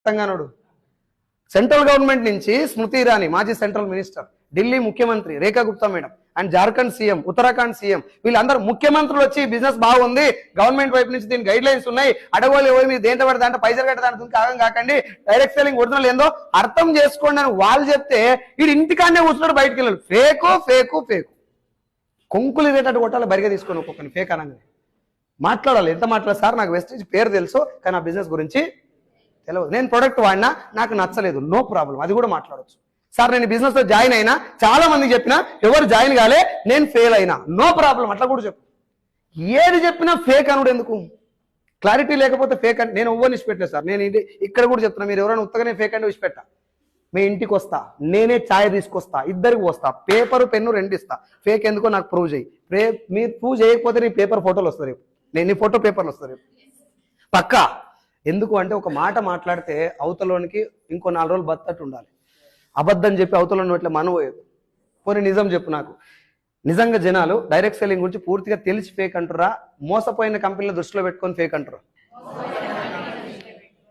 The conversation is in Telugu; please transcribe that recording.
తెలంగాణడు సెంట్రల్ గవర్నమెంట్ నుంచి స్మృతి ఇరానీ మాజీ సెంట్రల్ మినిస్టర్, ఢిల్లీ ముఖ్యమంత్రి Rekha Gupta madam and Jharkhand CM, Uttarakhand CM, వీళ్ళందరూ ముఖ్యమంత్రులు వచ్చి బిజినెస్ బాగుంది, గవర్నమెంట్ వైపు నుంచి దీని గైడ్ లైన్స్ ఉన్నాయి, అడగోలు ఎవరు మీరు దేంట్లో పడితే అంటే పైసలు కట్టడానికి కాగం కాకండి, డైరెక్ట్ సెల్లింగ్ ఒరిజినల్ ఏందో అర్థం చేసుకోండి అని వాళ్ళు చెప్తే వీడు ఇంటికాడనే కూర్చున్నాడు, బయటకు వెళ్ళాడు. ఫేకు ఫేకు ఫేకు కొంకులు ఇదేటట్టు కొట్టాలి, బరిగా తీసుకొని ఒక్కొక్కరిని ఫేక్ అనగానే మాట్లాడాలి. ఎంత మాట్లాడాలి సార్, నాకు వెస్టేజ్ పేరు తెలుసు కానీ ఆ బిజినెస్ గురించి తెలియదు, నేను ప్రొడక్ట్ వాడినా నాకు నచ్చలేదు, నో ప్రాబ్లం, అది కూడా మాట్లాడవచ్చు. సార్ నేను బిజినెస్ లో జాయిన్ అయినా, చాలా మందికి చెప్పినా ఎవరు జాయిన్ కాలే, నేను ఫెయిల్ అయినా, నో ప్రాబ్లం, అట్లా కూడా చెప్పు. ఏది చెప్పినా ఫేక్ అనుడు ఎందుకు? క్లారిటీ లేకపోతే ఫేక్ అంటే నేను ఎవ్వరిని ఇచ్చిపెట్టలేదు సార్. నేను ఇక్కడ కూడా చెప్తున్నా, మీరు ఎవరైనా ఉత్తగానే ఫేక్ అంటే ఇచ్చిపెట్టా, మీ ఇంటికి వస్తా, నేనే ఛాయ్ తీసుకొస్తా, ఇద్దరికి వస్తా, పేపరు పెన్ను రెండు ఇస్తా, ఫేక్ ఎందుకో నాకు ప్రూవ్ చేయి. మీరు ప్రూవ్ చేయకపోతే నీ పేపర్ ఫోటోలు వస్తారు, నేను నీ ఫోటో పేపర్లు వస్తారు పక్కా. ఎందుకు అంటే ఒక మాట మాట్లాడితే అవతలోనికి ఇంకో 4 రోజులు బత్తట్టు ఉండాలి. అబద్ధం చెప్పి అవతలని ఇట్లా మనపోయేది. పోనీ నిజం చెప్పు నాకు. నిజంగా జనాలు డైరెక్ట్ సెల్లింగ్ గురించి పూర్తిగా తెలిసి ఫేక్ అంటురా, మోసపోయిన కంపెనీల దృష్టిలో పెట్టుకొని ఫేక్ అంటారు?